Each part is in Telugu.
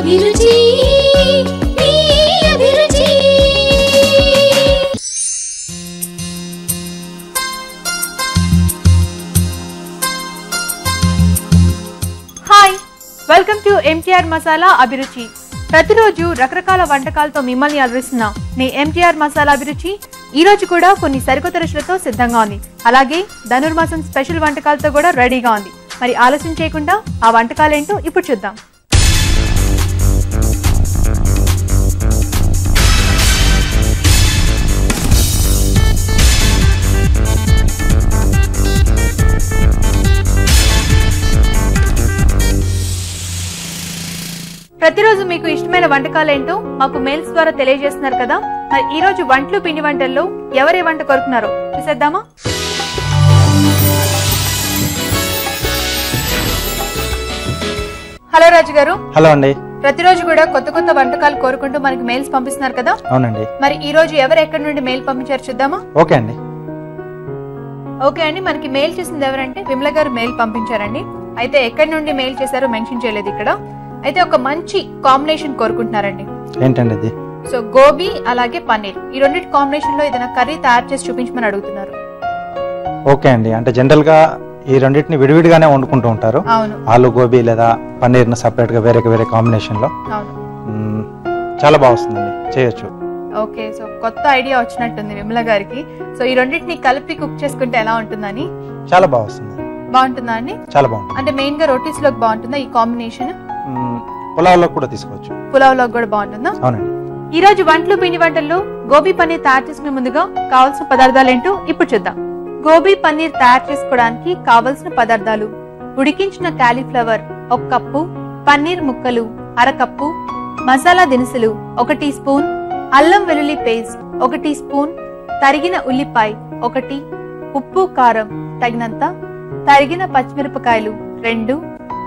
అభిరుచి మీ అభిరుచి. Hi, welcome to MTR masala అభిరుచి. ప్రతిరోజు రకరకాల వంటకాలతో మిమ్మల్ని అలరిస్తున్న మీ ఎంటీఆర్ మసాలా అభిరుచి ఈ రోజు కూడా కొన్ని సరికొత్త రుచులతో సిద్ధంగా ఉంది. అలాగే ధనుర్మాసం స్పెషల్ వంటకాలతో కూడా రెడీగా ఉంది. మరి ఆలస్యం చేయకుండా ఆ వంటకాలేంటో ఇప్పుడు చూద్దాం. ప్రతిరోజు మీకు ఇష్టమైన వంటకాలేంటో మాకు మెయిల్స్ ద్వారా తెలియజేస్తున్నారు కదా. మరి ఈ రోజు వంటలు పిండి వంటల్లో ఎవరే వంట కోరుకున్నారో చూసేద్దామా. హలో రాజు గారు. హలో అండి. ప్రతిరోజు కూడా కొత్త కొత్త వంటకాలు కోరుకుంటూ మనకి మెయిల్స్ పంపిస్తున్నారు కదా. అవునండి. మరి ఈ రోజు ఎవరు ఎక్కడి నుండి మెయిల్ పంపించారు చూద్దామా. ఓకే అండి. మనకి మెయిల్ చేసింది ఎవరంటే విమల గారు మెయిల్ పంపించారండి. అయితే ఎక్కడి నుండి మెయిల్ చేశారో మెన్షన్ చేయలేదు ఇక్కడ. అయితే ఒక మంచి కాంబినేషన్ కోరుకుంటున్నారండి. ఏంటండి అది? సో గోబీ అలాగే పన్నీర్, ఈ రెండింటి కాంబినేషన్ లో ఏదైనా కర్రీ తయారు చేసి చూపించమని అడుగుతున్నారు. ఓకే అండి. అంటే జనరల్ గా ఈ రెండింటిని విడివిడిగానే వండుకుంటూ ఉంటారు. అవును. ఆలు గోబీ లేదా పన్నీర్ ను సెపరేట్ గా వేరే కాంబినేషన్ లో. అవును. చాలా బాగుంటుందండి, చేయొచ్చు. ఓకే, సో కొత్త ఐడియా వచ్చినట్టుంది విమల గారికి. సో ఈ రెండింటిని కలిపి కుక్ చేసుకుంటే ఎలా ఉంటుందని. చాలా బాగుంటుంది. బాగుంటుందా అండి? చాలా బాగుంటుంది. అంటే మెయిన్ గా రోటీస్ లోకి బాగుంటుందా ఈ కాంబినేషన్? పులావ్ లో కూడా తీసుకోవచ్చు. పులావ్ లో కూడా బాగుంటుందా? అవునండి. ఈ రోజు వంటలు పిండి వంటల్లో గోబీ పన్నీర్ తయారు చేసుకునే ముందుగా కావాల్సిన పదార్థాలు ఏంటో ఇప్పుడు చూద్దాం. గోబీ పన్నీర్ తయారు చేసుకోవడానికి కావలసిన పదార్థాలు: ఉడికించిన కాలీఫ్లవర్ 1 కప్పు, పన్నీర్ ముక్కలు 1/2 కప్పు, మసాలా దినుసులు 1 టీ స్పూన్, అల్లం వెల్లుల్లి పేస్ట్ 1 టీ స్పూన్, తరిగిన ఉల్లిపాయ 1, ఉప్పు కారం తగినంత, తరిగిన పచ్చిమిరపకాయలు 2,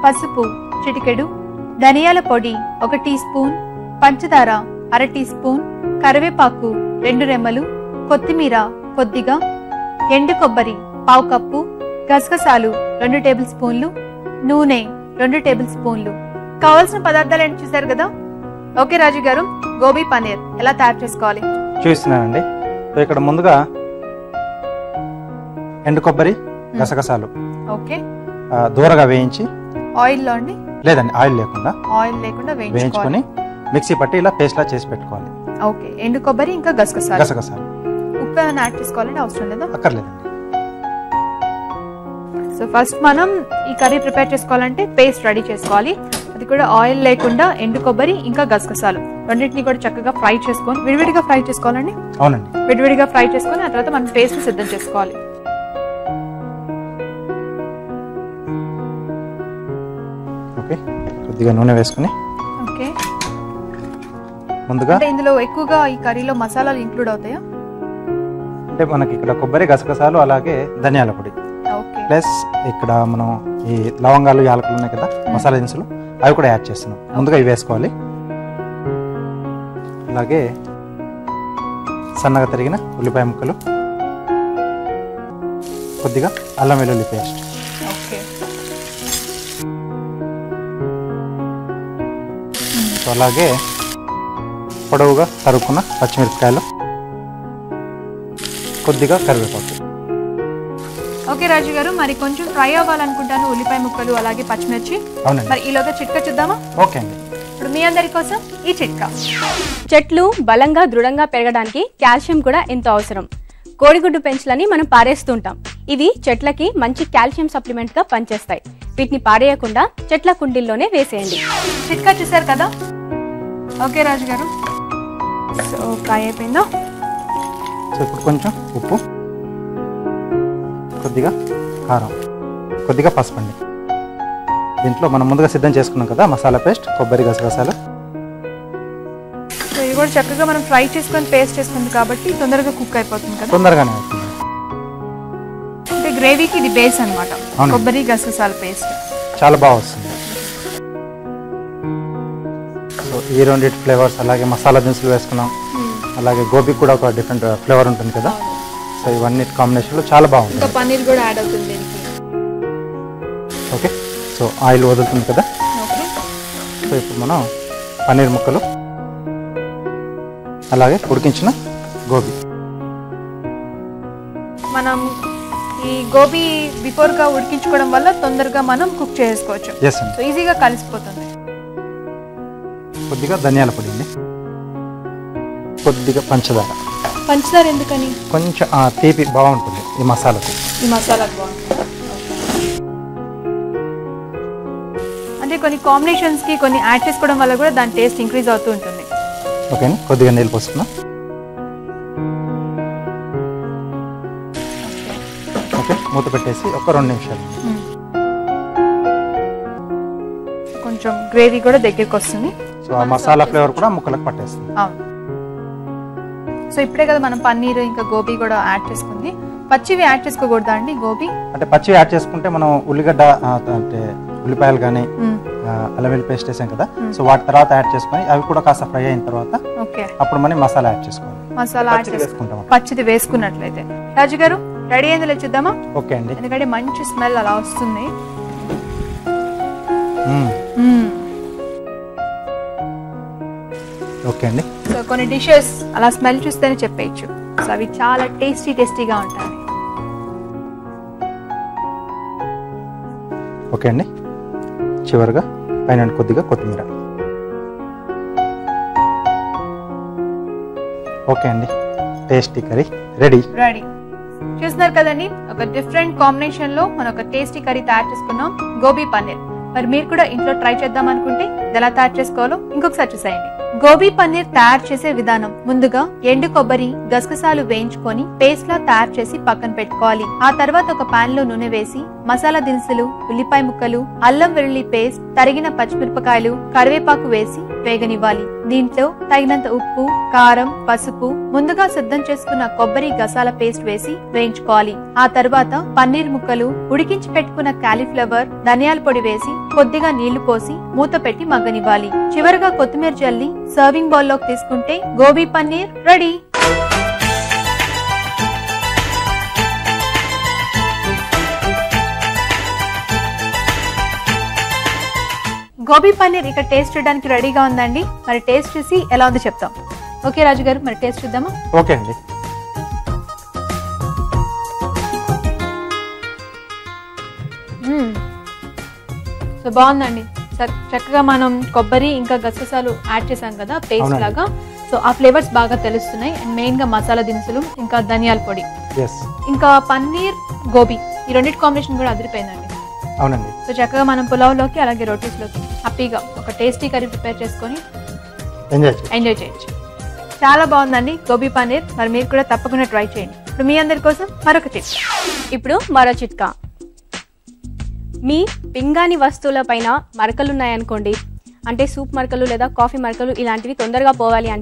పసుపు చిటికెడు, ధనియాల పొడి 1 టీ స్పూన్, పంచదార 1/2 టీ స్పూన్, కరివేపాకు 2 రెమ్మలు, కొత్తిమీర కొద్దిగా, ఎండు కొబ్బరి 1/2 కప్పు, గసగసాలు 2 టేబుల్ స్పూన్లు, నూనె 2 టేబుల్ స్పూన్లు. కావాల్సిన పదార్థాలు ఏంటి చూసారు కదా. ఓకే రాజు గారు, గోబీ పన్నీర్ ఎలా తయారు చేసుకోవాలి చూస్తున్నానండి. సో ఇక్కడ ముందుగా ఎండు కొబ్బరి, గసగసాలు ఓకే దూరగా వేయించి, ఆయిల్ లో అండి? లేదండి, ఆయిల్ లేకుండా, ఆయిల్ లేకుండా వేయించుకొని మిక్సీ పట్టి ఇలా పేస్ట్ లా చేసి పెట్టుకోవాలి. ఓకే, ఎండు కొబ్బరి ఇంకా గసగసాలు. ఉప్పు ఏమైనా యాడ్ చేసుకోవాలంటే అవసరం లేదా? అక్కర్లేదండి. సో ఫస్ట్ మనం ఈ కర్రీ ప్రిపేర్ చేసుకోవాలంటే పేస్ట్ రెడీ చేసుకోవాలి. అది కూడా ఆయిల్ లేకుండా ఎండు కొబ్బరి ఇంకా గసగసాలు రెండింటిని కూడా చక్కగా ఫ్రై చేసుకొని విడివిడిగా ఫ్రై చేసుకోవాలండి. అవునండి. విడివిడిగా ఫ్రై చేసుకొని ఆ తర్వాత మనం పేస్ట్ సిద్ధం చేసుకోవాలి. ఓకే, కొద్దిగా నూనె వేసుకుని. ఓకే, ముందుగా ఇందులో ఎక్కువగా ఈ కర్రీలో మసాలాలు ఇంక్లూడ్ అవుతాయా? అంటే మనకి ఇక్కడ కొబ్బరి, గసగసాలు అలాగే ధనియాల పొడి ప్లస్ ఇక్కడ మనం ఈ లవంగాలు, యాలకులు ఉన్నాయి కదా మసాలా దినుసులు, అవి కూడా యాడ్ చేస్తున్నాం. ముందుగా ఇవి వేసుకోవాలి. అలాగే సన్నగా తరిగిన ఉల్లిపాయ ముక్కలు, కొద్దిగా అల్లం వెల్లుల్లి పేస్ట్, అలాగే పొడవుగా తరుక్కున్న పచ్చిమిరపకాయలు, కొద్దిగా కరివేపాకు. ఓకే రాజు గారు, మరి కొంచెం ఫ్రై అవ్వాలనుకుంటాను ఉల్లిపాయ ముక్కలు అలాగే పచ్చిమిర్చి. అవునండి. మరి ఈలోగా చిట్కా చూద్దామా? ఓకే అండి. ఇప్పుడు మీ అందరి కోసం ఈ చిట్కా. చెట్లు బలంగా దృఢంగా పెరగడానికి కాల్షియం కూడా ఎంతో అవసరం. కోడిగుడ్డు పెంచులని మనం పారేస్తుంటాం. ఇవి చెట్లకి మంచి కాల్షియం సప్లిమెంట్ గా పనిచేస్తాయి. వీటిని పారేయకుండా చెట్ల కుండీల్లోనే వేసేయండి. చిట్కా చూసారు కదా. ఓకే రాజు గారు, సో ఫ్రై అయిపోయిందో. సో ఇప్పుడు కొంచెం ఉప్పు, కొద్దిగా కారం, కొద్దిగా పసుపు అండి. దీంట్లో మనం ముందుగా సిద్ధం చేసుకున్నాం కదా మసాలా పేస్ట్, కొబ్బరి, గసగసాలు. సో ఇవి కూడా చక్కగా మనం ఫ్రై చేసుకొని పేస్ట్ చేసుకుంది కాబట్టి తొందరగా కుక్ అయిపోతుంది కదా. తొందరగానే అవుతుంది. అంటే గ్రేవీకి ఇది బేస్ అన్నమాట, కొబ్బరి గసగసాల పేస్ట్. చాలా బాగా వస్తుంది. సో ఈ రెండింటి ఫ్లేవర్స్, అలాగే మసాలా దినుసులు వేసుకున్నాం, అలాగే గోబీ కూడా ఒక డిఫరెంట్ ఫ్లేవర్ ఉంటుంది కదా. సో ఇవన్నీ కాంబినేషన్లో చాలా బాగుంటుంది. ఇంకా పన్నీర్ కూడా యాడ్ అవుతుంది. ఓకే, సో ఆయిల్ వదులుతుంది కదా. ఓకే, సో ఇప్పుడు మనం పన్నీర్ ముక్కలు, అలాగే ఉడికించిన గోబీ. మనం ఈ గోబీ బిఫోర్ గా ఉడికించుకోవడం వల్ల తొందరగా మనం కుక్ చేసుకోవచ్చు. ఎస్ అండి. సో ఈజీగా కలిసిపోతుంది. కొద్దిగా ధనియాల పొడి అండి, కొద్దిగా పంచదార. పంచదార ఎందుకని? కొంచెం తీపి బాగుంటుంది ఈ మసాలాకి. ఈ మసాలా బాగుంటుంది. అంటే కొన్ని కాంబినేషన్స్ కి కొన్ని యాడ్ చేసుకోవడం వల్ల కూడా దాని టేస్ట్ ఇంక్రీజ్ అవుతూ ఉంటుంది. ఓకేనా, కొద్దిగా నీళ్ళు పోసుకున్నాం. ఓకే, మూత పెట్టేసి ఒక 2 నిమిషాలు. కొంచెం గ్రేవీ కూడా దగ్గరికి వస్తుంది. సో ఆ మసాలా ఫ్లేవర్ కూడా ముక్కలకు పట్టేస్తుంది. అవును. సో ఇప్పుడే కదా మనం పన్నీర్ ఇంకా గోబీ కూడా యాడ్ చేసుకుంది. పచ్చివి యాడ్ చేసుకోకూడదా అండి గోబీ? అంటే పచ్చివి యాడ్ చేసుకుంటే మనం ఉల్లిగడ్డ అంటే ఉల్లిపాయలు కానీ అల్లం వెల్లుల్లి పేస్ట్ వేసాం కదా, సో వాటి తర్వాత యాడ్ చేసుకొని అవి కూడా కాస్త ఫ్రై అయిన తర్వాత ఓకే అప్పుడు మనం మసాలా యాడ్ చేసుకోవాలి. మసాలా యాడ్ చేసుకుంటాం. పచ్చిది వేసుకున్నట్లయితే. రాజు గారు రెడీ అయిందో చూద్దామా? ఓకే అండి. ఎందుకంటే మంచి స్మెల్ అలా వస్తుంది. ఓకే అండి. సో కొన్ని డిషెస్ అలా స్మెల్ చూస్తేనే చెప్పేయచ్చు. సో అవి చాలా టేస్టీగా ఉంటాయి. ఓకే అండి. చివరిగా పైన కొద్దిగా కొత్తిమీర. ఓకే అండి, టేస్టీ కర్రీ రెడీ. చూస్తున్నారు కదండి, ఒక డిఫరెంట్ కాంబినేషన్ లో మనం ఒక టేస్టీ కర్రీ తయారు చేసుకున్నాం, గోబీ పన్నీర్. మరి మీరు కూడా ఇంట్లో ట్రై చేద్దాం అనుకుంటే ఎలా తయారు చేసుకోవాలో ఇంకొకసారి చూసేయండి. గోబీ పన్నీర్ తయారు చేసే విధానం: ముందుగా ఎండు కొబ్బరి, గసగసాలు వేయించుకొని పేస్ట్ లా తయారు చేసి పక్కన పెట్టుకోవాలి. ఆ తర్వాత ఒక పాన్ లో నూనె వేసి మసాలా దినుసులు, ఉల్లిపాయ ముక్కలు, అల్లం వెల్లుల్లి పేస్ట్, తరిగిన పచ్చిమిరపకాయలు, కరివేపాకు వేసి వేగనివ్వాలి. దీంట్లో తగినంత ఉప్పు, కారం, పసుపు, ముందుగా సిద్ధం చేసుకున్న కొబ్బరి గసాల పేస్ట్ వేసి వేయించుకోవాలి. ఆ తర్వాత పన్నీర్ ముక్కలు, ఉడికించి పెట్టుకున్న కాలీఫ్లవర్, ధనియాల పొడి వేసి కొద్దిగా నీళ్లు పోసి మూత పెట్టి మగ్గనివ్వాలి. చివరగా కొత్తిమీర జల్లి సర్వింగ్ బౌల్ లోకి తీసుకుంటే గోబీ పన్నీర్ రెడీ. గోబీ పన్నీర్ ఇక్కడ టేస్ట్ చేయడానికి రెడీగా ఉందండి. మరి టేస్ట్ చూసి ఎలా ఉందో చెప్తాం. ఓకే రాజు గారు, మరి టేస్ట్ చూద్దామా? ఓకే అండి. సో బాగుందండి. చక్కగా మనం కొబ్బరి ఇంకా గసగసాలు యాడ్ చేసాం కదా పేస్ట్ లాగా, సో ఆ ఫ్లేవర్స్ బాగా తెలుస్తున్నాయి. అండ్ మెయిన్ గా మసాలా దినుసులు, ఇంకా ధనియాల పొడి, ఇంకా పన్నీర్, గోబీ, ఈ రెండింటి కాంబినేషన్ కూడా అదిరిపోయిందండి. అవునండి. సో చక్కగా మనం పులావ్లోకి అలాగే రోటీస్లోకి హ్యాపీగా ఒక టేస్టీ కర్రీ ప్రిపేర్ చేసుకొని ఎంజాయ్ చేయొచ్చు. చాలా బాగుందండి గోబీ పన్నీర్. మరి మీరు కూడా తప్పకుండా ట్రై చేయండి. ఇప్పుడు మీ అందరి కోసం మరొక టిప్. ఇప్పుడు మరో చిట్కా. మీ పింగాణి వస్తువుల పైన మరకలున్నాయనుకోండి, అంటే సూప్ మరకలు లేదా కాఫీ మరకలు ఇలాంటివి తొందరగా పోవాలి అంటే